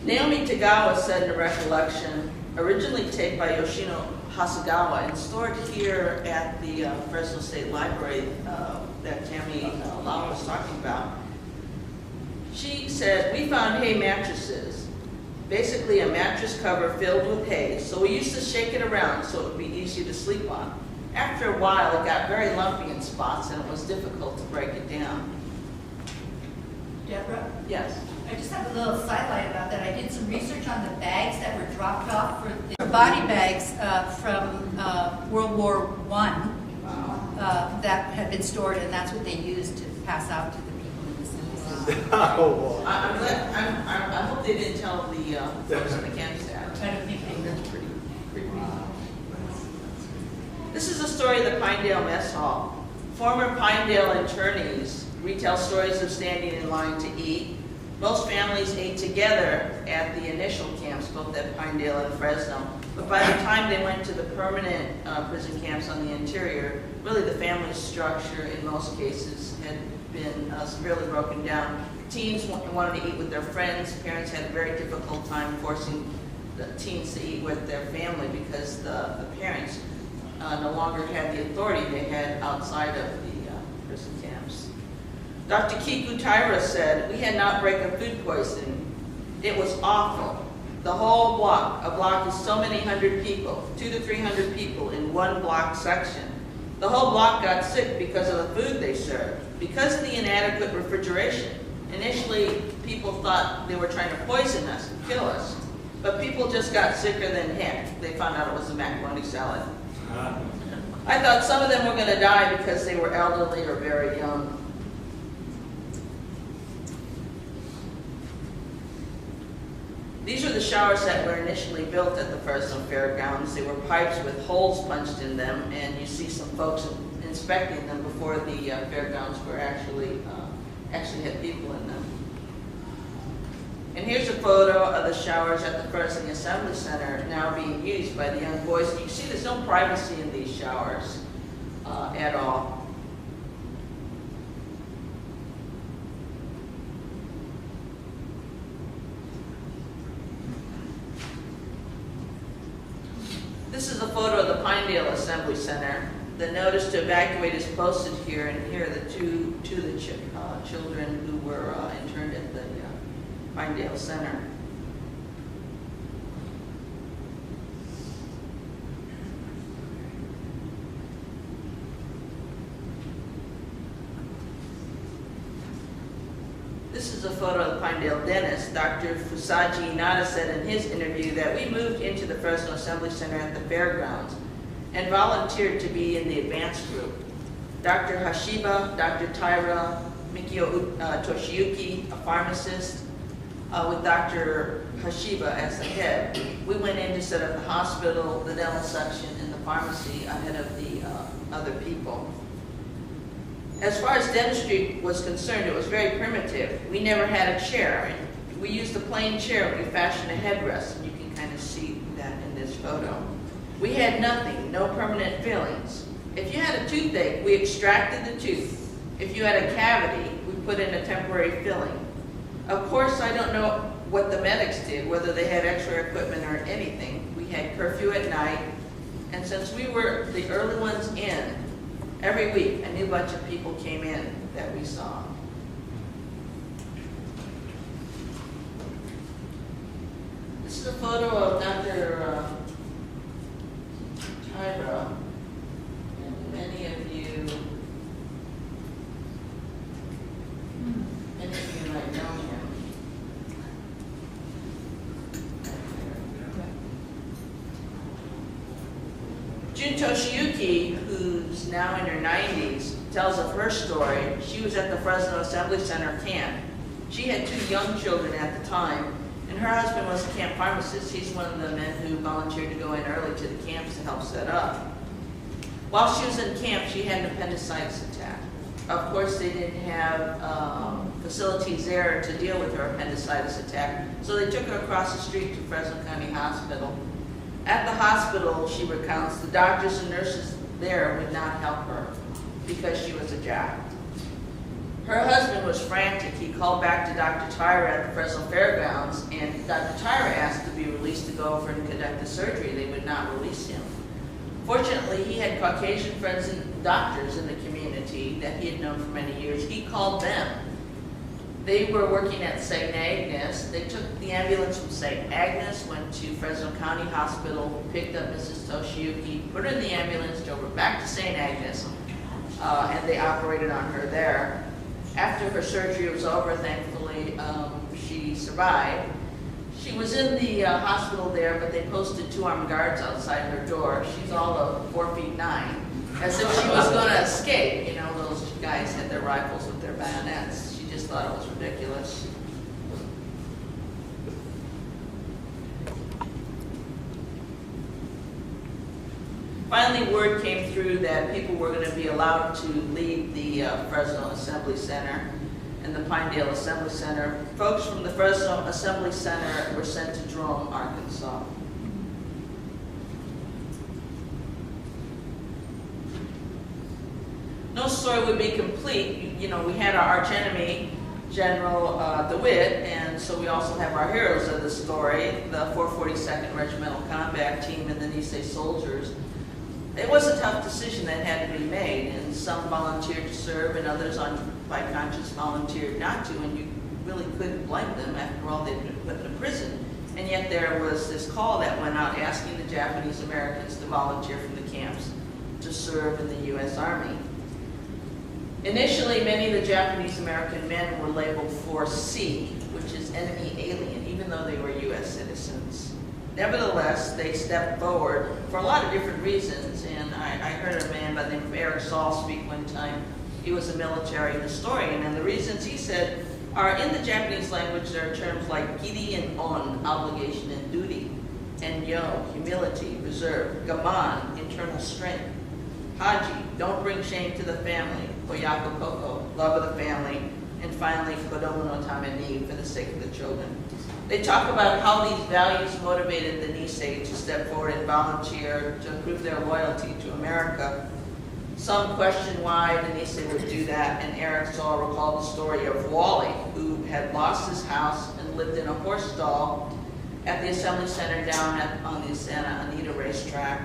Naomi Tagawa said in a recollection, originally taped by Yoshino Hasegawa and stored here at the Fresno State Library that Tammy Lau was talking about. She said, we found hay mattresses, basically a mattress cover filled with hay, so we used to shake it around so it would be easier to sleep on. After a while, it got very lumpy in spots and it was difficult to break it down. Deborah? Yes. I just have a little sidelight about that. I did some research on the bags that were dropped off for the body bags from World War I that had been stored, and that's what they used to pass out to the people in the cities. Oh, I hope they didn't tell the folks in the camps that. I don't think they That's pretty creepy. This is the story of the Pinedale Mess Hall. Former Pinedale internees retell stories of standing in line to eat. Most families ate together at the initial camps, both at Pinedale and Fresno. But by the time they went to the permanent prison camps on the interior, really the family structure in most cases had been severely broken down. Teens wanted to eat with their friends. Parents had a very difficult time forcing the teens to eat with their family because the parents no longer had the authority they had outside of the prison camps. Dr. Kiku Taira said, we had an outbreak of food poisoning. It was awful. The whole block, a block is so many hundred people, 200 to 300 people in one block section. The whole block got sick because of the food they served, because of the inadequate refrigeration. Initially, people thought they were trying to poison us and kill us, but people just got sicker than heck. They found out it was a macaroni salad. I thought some of them were going to die because they were elderly or very young. These are the showers that were initially built at the Fresno Fairgrounds. They were pipes with holes punched in them, and you see some folks inspecting them before the fairgrounds were actually had people in them. And here's a photo of the showers at the Fresno Assembly Center now being used by the young boys. And you see there's no privacy in these showers at all. This is a photo of the Pinedale Assembly Center. The notice to evacuate is posted here, and here are the two of the children who were interned at the Pinedale Center. This is a photo of the Pinedale dentist. Dr. Fusaji Inada said in his interview that we moved into the Fresno Assembly Center at the fairgrounds and volunteered to be in the advanced group. Dr. Hashiba, Dr. Taira, Mikio Toshiyuki, a pharmacist, with Dr. Hashiba as the head. We went in to set up the hospital, the dental section, and the pharmacy ahead of the other people. As far as dentistry was concerned, it was very primitive. We never had a chair. We used a plain chair and we fashioned a headrest, and you can kind of see that in this photo. We had nothing, no permanent fillings. If you had a toothache, we extracted the tooth. If you had a cavity, we put in a temporary filling. Of course, I don't know what the medics did, whether they had extra equipment or anything. We had curfew at night, and since we were the early ones in, every week a new bunch of people came in that we saw. This is a photo of Dr. Tyra, and many of you might know him. Jun Toshiyuki, who's now in her 90s, tells of her story. She was at the Fresno Assembly Center camp. She had 2 young children at the time, and her husband was a camp pharmacist. He's one of the men who volunteered to go in early to the camps to help set up. While she was in camp, she had an appendicitis attack. Of course, they didn't have facilities there to deal with her appendicitis attack, so they took her across the street to Fresno County Hospital. At the hospital, she recounts, the doctors and nurses there would not help her because she was a jock. Her husband was frantic. He called back to Dr. Tyra at the Fresno Fairgrounds, and Dr. Tyra asked to be released to go over and conduct the surgery. They would not release him. Fortunately, he had Caucasian friends and doctors in the community that he had known for many years. He called them. They were working at St. Agnes. They took the ambulance from St. Agnes, went to Fresno County Hospital, picked up Mrs. Toshiyuki, put her in the ambulance, drove her back to St. Agnes, and they operated on her there. After her surgery was over, thankfully, she survived. She was in the hospital there, but they posted 2 armed guards outside her door. She's all of 4'9", as if she was going to escape. You know, those guys had their rifles with their bayonets. She just thought it was ridiculous. Finally, word came through that people were going to be allowed to leave the Fresno Assembly Center and the Pinedale Assembly Center. Folks from the Fresno Assembly Center were sent to Jerome, Arkansas. No story would be complete. You know, we had our archenemy, General DeWitt, and so we also have our heroes of the story, the 442nd Regimental Combat Team and the Nisei soldiers. It was a tough decision that had to be made, and some volunteered to serve and others by conscience volunteered not to, and you really couldn't blame them. After all, they'd been put in prison. And yet there was this call that went out asking the Japanese Americans to volunteer from the camps to serve in the U.S. Army. Initially, many of the Japanese American men were labeled 4C, which is enemy alien, even though they were U.S. citizens. Nevertheless, they stepped forward for a lot of different reasons, and I heard a man by the name of Eric Saul speak one time. He was a military historian, and the reasons he said are in the Japanese language. There are terms like giri and on, obligation and duty, and yo, humility, reserve, gaman, internal strength, haji, don't bring shame to the family, koyako koko, love of the family, and finally, kodomo no tame ni, for the sake of the children. They talk about how these values motivated the Nisei to step forward and volunteer to prove their loyalty to America. Some question why the Nisei would do that, and Eric Saul recalled the story of Wally, who had lost his house and lived in a horse stall at the Assembly Center down on the Santa Anita racetrack.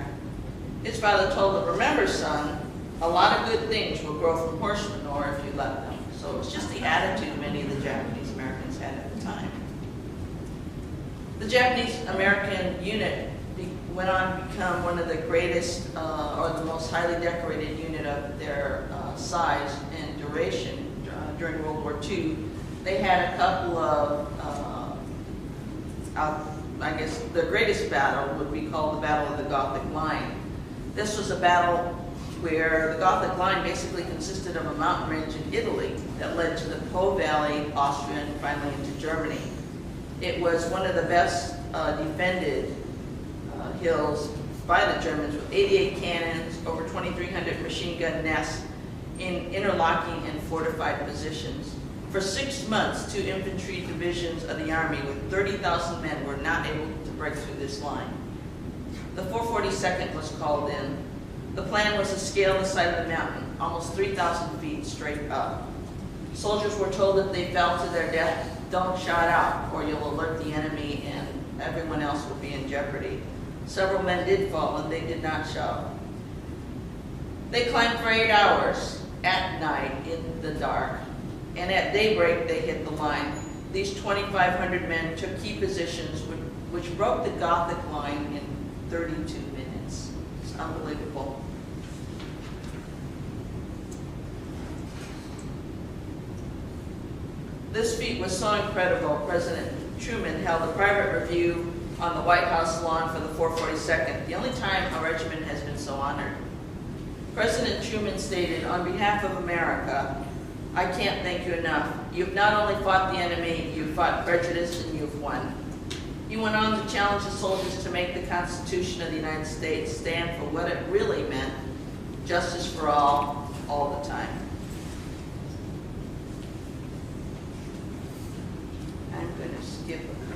His father told him, remember son, a lot of good things will grow from horse manure if you let them. So it was just the attitude many of the Japanese Americans had at the time. The Japanese American unit went on to become one of the greatest or the most highly decorated unit of their size and duration during World War II. They had a couple of, I guess the greatest battle would be called the Battle of the Gothic Line. This was a battle where the Gothic Line basically consisted of a mountain range in Italy that led to the Po Valley, Austria, and finally into Germany. It was one of the best defended hills by the Germans, with 88 cannons, over 2,300 machine gun nests in interlocking and fortified positions. For 6 months, 2 infantry divisions of the Army with 30,000 men were not able to break through this line. The 442nd was called in. The plan was to scale the side of the mountain, almost 3,000 feet straight up. Soldiers were told that they fell to their death, don't shout out or you'll alert the enemy and everyone else will be in jeopardy. Several men did fall and they did not shout. They climbed for 8 hours at night in the dark, and at daybreak they hit the line. These 2,500 men took key positions which broke the Gothic line in 32 minutes. It's unbelievable. This feat was so incredible, President Truman held a private review on the White House lawn for the 442nd, the only time a regiment has been so honored. President Truman stated, on behalf of America, I can't thank you enough. You've not only fought the enemy, you've fought prejudice and you've won. He went on to challenge the soldiers to make the Constitution of the United States stand for what it really meant, justice for all the time. I'm going to skip a